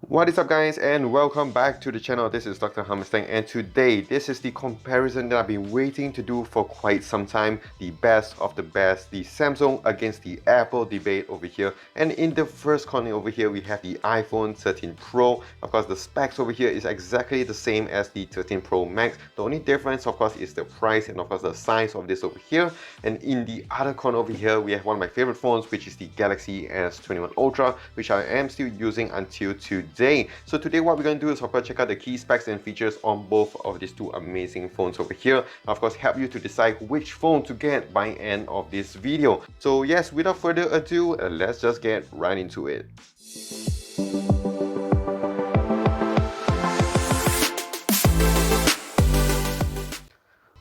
What is up guys, and welcome back to the channel. This is Dr. Hammerstein, and today this is the comparison that I've been waiting to do for quite some time. The best of the best, the Samsung against the Apple debate over here. And in the first corner over here we have the iPhone 13 Pro. Of course the specs over here is exactly the same as the 13 Pro Max. The only difference of course is the price and of course the size of this over here. And in the other corner over here we have one of my favorite phones, which is the Galaxy S21 Ultra, which I am still using until today. So today what we're going to do is of course check out the key specs and features on both of these two amazing phones over here. Of course help you to decide which phone to get by end of this video. So yes, without further ado, let's just get right into it.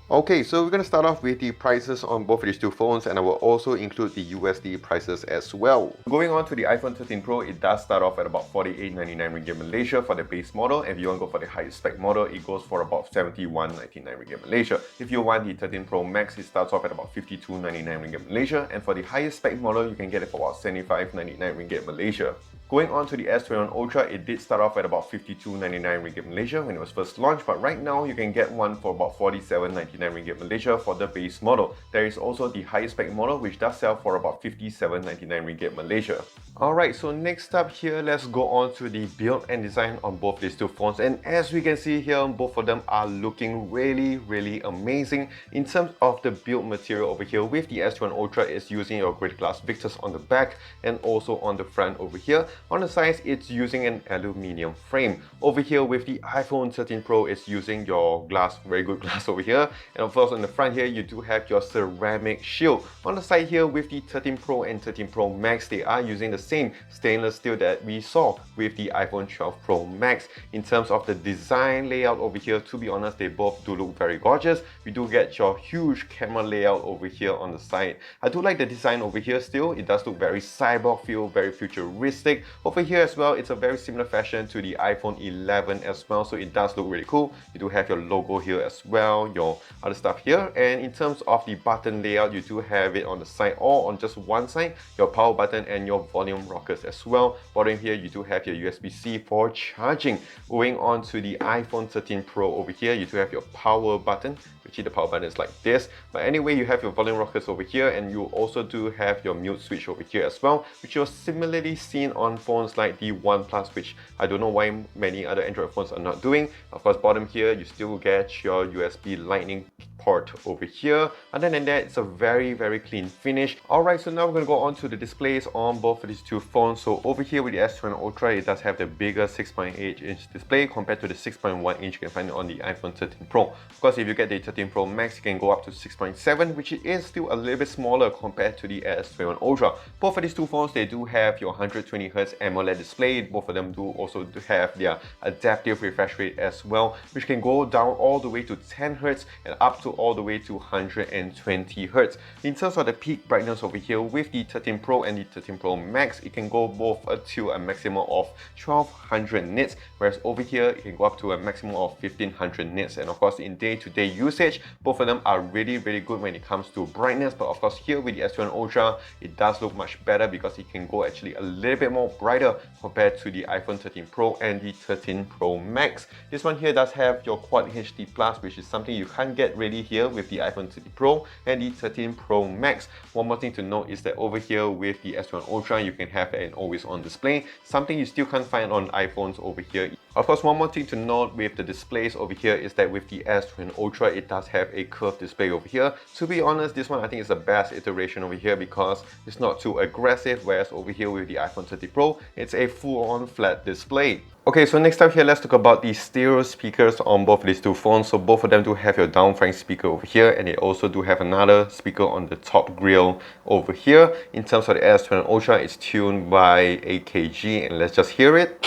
Okay, so we're going to start off with the prices on both of these two phones, and I will also include the USD prices as well. Going on to the iPhone 13 Pro, it does start off at about 48.99 ringgit Malaysia for the base model. If you want to go for the highest spec model, it goes for about 71.99 ringgit Malaysia. If you want the 13 Pro Max, it starts off at about 52.99 ringgit Malaysia, and for the highest spec model, you can get it for about 75.99 ringgit Malaysia. Going on to the S21 Ultra, it did start off at about 52.99 ringgit Malaysia when it was first launched, but right now you can get one for about 47.99 ringgit Malaysia for the base model. There is also the highest spec model which does sell for about 57.99 ringgit Malaysia. Alright, so next up here, let's go on to the build and design on both these two phones, and as we can see here, both of them are looking really amazing. In terms of the build material over here, with the S21 Ultra, it's using your grid glass Victus on the back and also on the front over here. On the sides, it's using an aluminium frame. Over here with the iPhone 13 Pro, it's using your glass, very good glass over here. And of course on the front here, you do have your ceramic shield. On the side here with the 13 Pro and 13 Pro Max, they are using the same stainless steel that we saw with the iPhone 12 Pro Max. In terms of the design layout over here, to be honest, they both do look very gorgeous. We do get your huge camera layout over here on the side. I do like the design over here still. It does look very cyborg feel, very futuristic. Over here as well, it's a very similar fashion to the iPhone 11 as well, so it does look really cool. You do have your logo here as well, your other stuff here, and in terms of the button layout, you do have it on the side or on just one side, your power button and your volume rockers as well. Bottom here, you do have your USB-C for charging. Going on to the iPhone 13 Pro over here, you do have your power button, which the power button is like this. But anyway, you have your volume rockers over here, and you also do have your mute switch over here as well, which was similarly seen on phones like the OnePlus, which I don't know why many other Android phones are not doing. Of course, bottom here, you still get your USB Lightning port over here. Other than that, it's a very clean finish. Alright, so now we're going to go on to the displays on both of these two phones. So over here with the S21 Ultra, it does have the bigger 6.8 inch display compared to the 6.1 inch you can find it on the iPhone 13 Pro. Of course, if you get the 13 Pro Max, you can go up to 6.7, which is still a little bit smaller compared to the S21 Ultra. Both of these two phones, they do have your 120Hz AMOLED display. Both of them do also have their adaptive refresh rate as well, which can go down all the way to 10Hz and up to all the way to 120Hz. In terms of the peak brightness over here, with the 13 Pro and the 13 Pro Max, it can go both to a maximum of 1200 nits, whereas over here it can go up to a maximum of 1500 nits. And of course, in day-to-day usage, both of them are really good when it comes to brightness. But of course, here with the S21 Ultra, it does look much better because it can go actually a little bit more brighter compared to the iPhone 13 Pro and the 13 Pro Max. This one here does have your Quad HD Plus, which is something you can't get really here with the iPhone 13 Pro and the 13 Pro Max. One more thing to note is that over here with the S21 Ultra, you can have an always-on display, something you still can't find on iPhones over here. Of course, one more thing to note with the displays over here is that with the S21 Ultra, it does have a curved display over here. To be honest, this one I think is the best iteration over here because it's not too aggressive, whereas over here with the iPhone 13 Pro, it's a full-on flat display. Okay, so next up here, let's talk about the stereo speakers on both of these two phones. So both of them do have your down-front speaker over here, and they also do have another speaker on the top grille over here. In terms of the S21 Ultra, it's tuned by 8kg, and let's just hear it.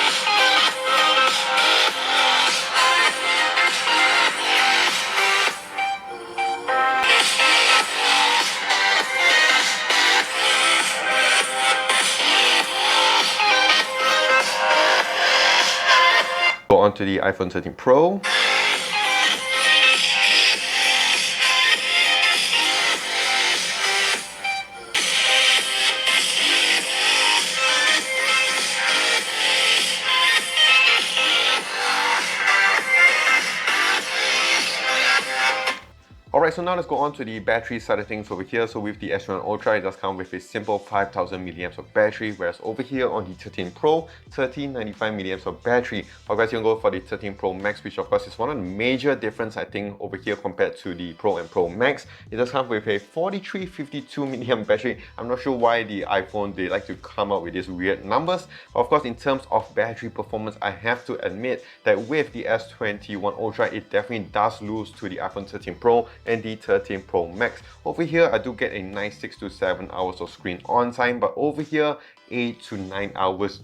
Go on to the iPhone 13 Pro. Alright, so now let's go on to the battery side of things over here. So with the S21 Ultra, it does come with a simple 5000 milliamps of battery, whereas over here on the 13 Pro, 1395 milliamps of battery. Of course, you can go for the 13 Pro Max, which of course is one of the major difference I think over here compared to the Pro and Pro Max. It does come with a 4352 milliamp battery. I'm not sure why the iPhone, they like to come up with these weird numbers. Of course, in terms of battery performance, I have to admit that with the S21 Ultra, it definitely does lose to the iPhone 13 Pro and the 13 Pro Max. Over here, I do get a nice 6 to 7 hours of screen on time, but over here, 8 to 9 hours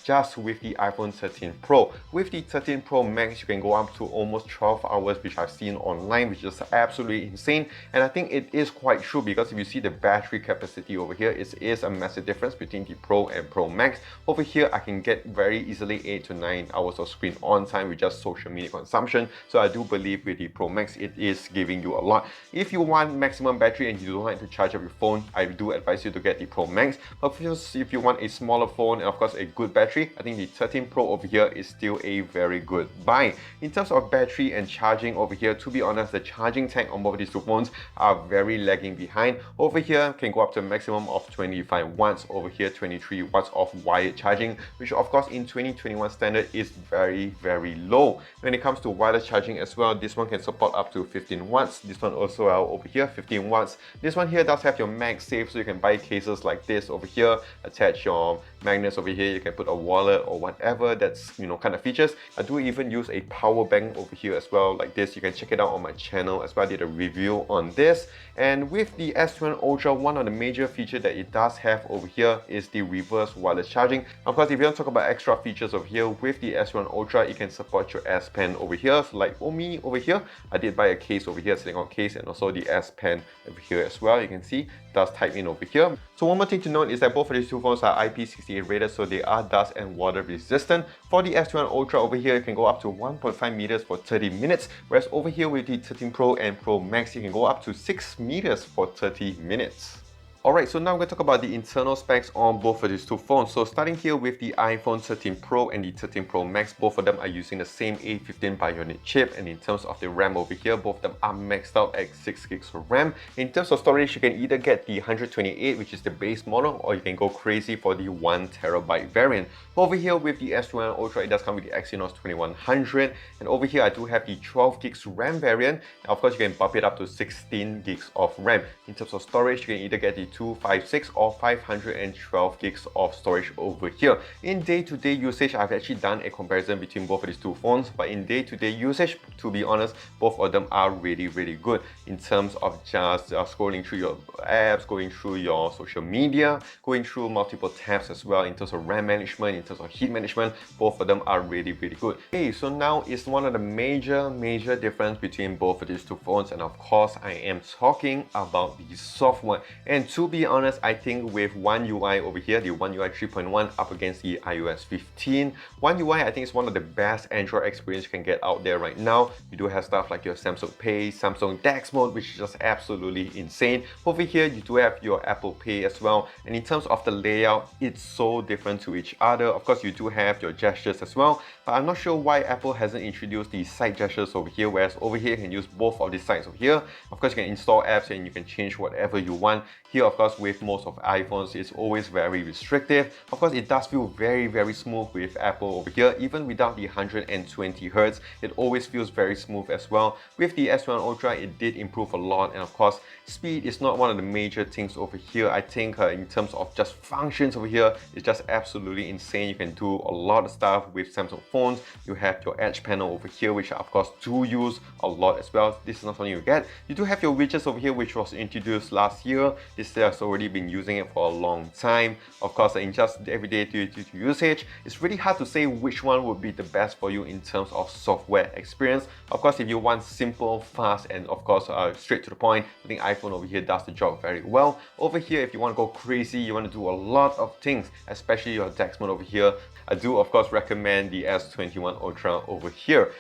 just with the iPhone 13 Pro. With the 13 Pro Max, you can go up to almost 12 hours, which I've seen online, which is absolutely insane. And I think it is quite true, because if you see the battery capacity over here, it is a massive difference between the Pro and Pro Max. Over here, I can get very easily 8 to 9 hours of screen on time with just social media consumption. So I do believe with the Pro Max, it is giving you a lot. If you want maximum battery and you don't like to charge up your phone, I do advise you to get the Pro Max. But if you want a smaller phone and of course a good battery, I think the 13 Pro over here is still a very good buy. In terms of battery and charging over here, to be honest, the charging tank on both of these two phones are very lagging behind. Over here can go up to a maximum of 25 watts, over here 23 watts of wired charging, which of course in 2021 standard is very low. When it comes to wireless charging as well, this one can support up to 15 watts. This one also over here 15 watts. This one here does have your MagSafe, so you can buy cases like this over here, attach your magnets over here, you can put a wallet or whatever that's kind of features. I do even use a power bank over here as well, like this. You can check it out on my channel as well. I did a review on this. And with the S21 Ultra, one of the major features that it does have over here is the reverse wireless charging. Of course, if you want to talk about extra features over here, with the S21 Ultra, it can support your S Pen over here. So like for me over here, I did buy a case over here, silicone case, and also the S Pen over here as well. You can see it does type in over here. So one more thing to note is that both of these two phones are IP68 rated, so they are dust and water resistant. For the S21 Ultra over here, you can go up to 1.5 meters for 30 minutes, whereas over here with the 13 Pro and Pro Max, you can go up to 6 meters for 30 minutes. Alright, so now we're going to talk about the internal specs on both of these two phones. So starting here with the iPhone 13 Pro and the 13 Pro Max, both of them are using the same A15 Bionic chip, and in terms of the RAM over here, both of them are maxed out at 6 gigs of RAM. In terms of storage, you can either get the 128, which is the base model, or you can go crazy for the 1TB variant. Over here with the S21 Ultra, it does come with the Exynos 2100, and over here I do have the 12 gigs RAM variant. And of course, you can bump it up to 16 gigs of RAM. In terms of storage, you can either get the 256 or 512 gigs of storage over here. In day-to-day usage, I've actually done a comparison between both of these two phones, but in day-to-day usage, to be honest, both of them are really good in terms of just scrolling through your apps, going through your social media, going through multiple tabs as well. In terms of RAM management, in terms of heat management, both of them are really good. Okay, so now is one of the major difference between both of these two phones, and of course I am talking about the software. And to be honest, I think with ONEUI over here, the ONEUI 3.1 up against the iOS 15, ONEUI I think is one of the best Android experience you can get out there right now. You do have stuff like your Samsung Pay, Samsung DeX mode, which is just absolutely insane. Over here, you do have your Apple Pay as well. And in terms of the layout, it's so different to each other. Of course, you do have your gestures as well, but I'm not sure why Apple hasn't introduced the side gestures over here, whereas over here, you can use both of the sides over here. Of course, you can install apps and you can change whatever you want. Here, of course, with most of iPhones, it's always very restrictive. Of course, it does feel very smooth with Apple over here. Even without the 120 Hz, it always feels very smooth as well. With the S21 Ultra, it did improve a lot, and of course, speed is not one of the major things over here. I think in terms of just functions over here, it's just absolutely insane. You can do a lot of stuff with Samsung phones. You have your Edge panel over here, which I of course do use a lot as well. This is not something you get. You do have your widgets over here, which was introduced last year. This has already been using it for a long time. Of course, in just everyday usage, it's really hard to say which one would be the best for you in terms of software experience. Of course, if you want simple, fast, and of course straight to the point, I think iPhone over here does the job very well. Over here, if you want to go crazy, you want to do a lot of things, especially your DeX mode over here, I do of course recommend the S21 Ultra over here.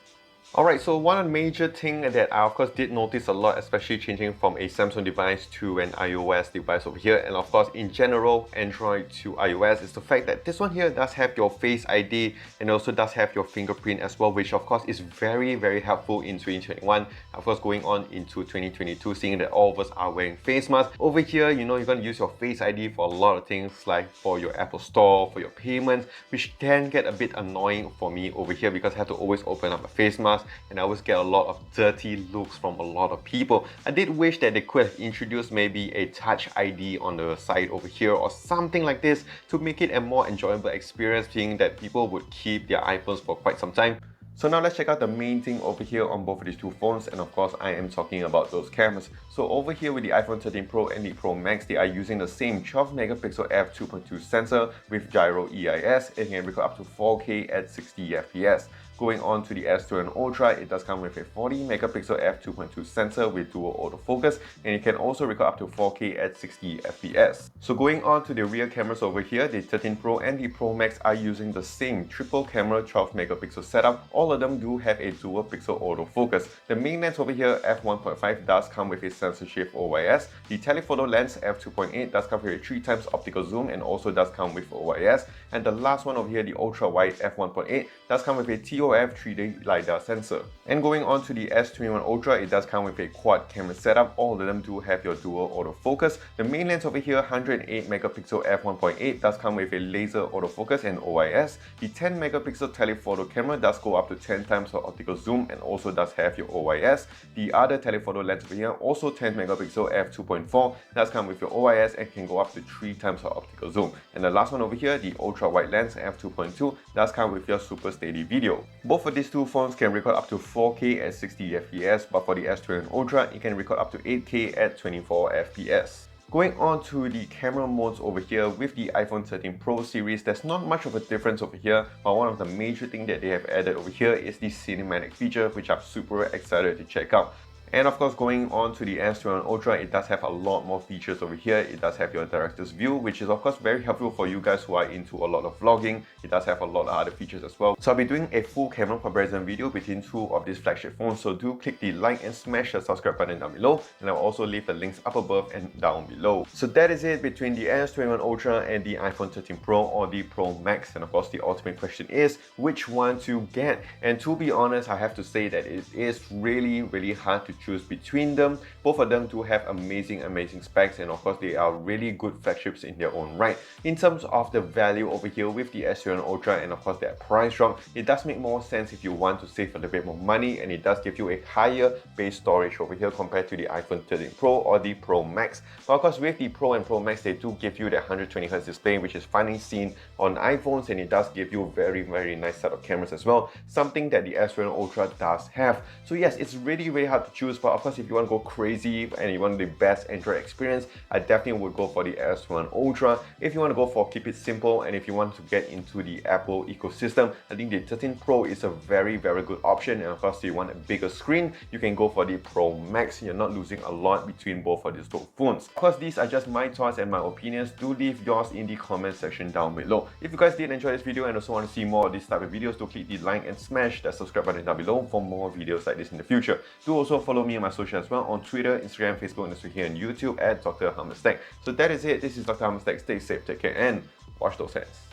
Alright, so one major thing that I of course did notice a lot, especially changing from a Samsung device to an iOS device over here, and of course in general Android to iOS, is the fact that this one here does have your Face ID and also does have your fingerprint as well, which of course is very helpful in 2021. Of course going on into 2022, seeing that all of us are wearing face masks. Over here, you know, you're going to use your Face ID for a lot of things, like for your Apple Store, for your payments, which can get a bit annoying for me over here because I have to always open up a face mask and I always get a lot of dirty looks from a lot of people. I did wish that they could have introduced maybe a Touch ID on the side over here or something like this to make it a more enjoyable experience, seeing that people would keep their iPhones for quite some time. So now let's check out the main thing over here on both of these two phones, and of course I am talking about those cameras. So over here with the iPhone 13 Pro and the Pro Max, they are using the same 12 megapixel f2.2 sensor with gyro EIS and can record up to 4K at 60 FPS. Going on to the S21 Ultra, it does come with a 40 megapixel f2.2 sensor with dual autofocus, and it can also record up to 4K at 60 FPS. So going on to the rear cameras over here, the 13 Pro and the Pro Max are using the same triple camera 12 megapixel setup. All of them do have a dual pixel autofocus. The main lens over here, f1.5, does come with a sensor shift OIS. The telephoto lens, f2.8, does come with a 3x optical zoom and also does come with OIS. And the last one over here, the ultra wide f1.8, does come with a TOF 3D LiDAR sensor. And going on to the S21 Ultra, it does come with a quad camera setup. All of them do have your dual autofocus. The main lens over here, 108 megapixel f1.8, does come with a laser autofocus and OIS. The 10 megapixel telephoto camera does go up to 10 times the optical zoom and also does have your OIS. The other telephoto lens over here, also 10 megapixel f2.4, does come with your OIS and can go up to 3 times the optical zoom. And the last one over here, the ultra wide lens f2.2, does come with your super steady video. Both of these two phones can record up to 4K at 60 FPS, but for the S21 Ultra, it can record up to 8K at 24 FPS. Going on to the camera modes over here, with the iPhone 13 Pro series, there's not much of a difference over here, but one of the major things that they have added over here is the cinematic feature, which I'm super excited to check out. And of course, going on to the S21 Ultra, it does have a lot more features over here. It does have your director's view, which is of course very helpful for you guys who are into a lot of vlogging. It does have a lot of other features as well. So I'll be doing a full camera comparison video between two of these flagship phones. So do click the like and smash the subscribe button down below. And I'll also leave the links up above and down below. So that is it between the S21 Ultra and the iPhone 13 Pro or the Pro Max. And of course, the ultimate question is which one to get. And to be honest, I have to say that it is really hard to choose between them. Both of them do have amazing specs, and of course they are really good flagships in their own right. In terms of the value over here with the S21 Ultra and of course their price drop, it does make more sense if you want to save a little bit more money, and it does give you a higher base storage over here compared to the iPhone 13 Pro or the Pro Max. But of course with the Pro and Pro Max, they do give you the 120Hz display, which is finally seen on iPhones, and it does give you a very nice set of cameras as well, something that the S21 Ultra does have. So yes, it's really hard to choose, but of course if you want to go crazy and you want the best Android experience, I definitely would go for the S21 Ultra. If you want to go for keep it simple and if you want to get into the Apple ecosystem, I think the 13 Pro is a very good option. And of course, if you want a bigger screen, you can go for the Pro Max. You're not losing a lot between both of these two phones. Of course, these are just my thoughts and my opinions. Do leave yours in the comment section down below. If you guys did enjoy this video and also want to see more of these type of videos, do click the like and smash that subscribe button down below for more videos like this in the future. Do also follow me on my social as well on Twitter, Instagram, Facebook, and also here on YouTube at Dr. Hammerstack. So that is it. This is Dr. Hammerstack. Stay safe, take care, and wash those hands.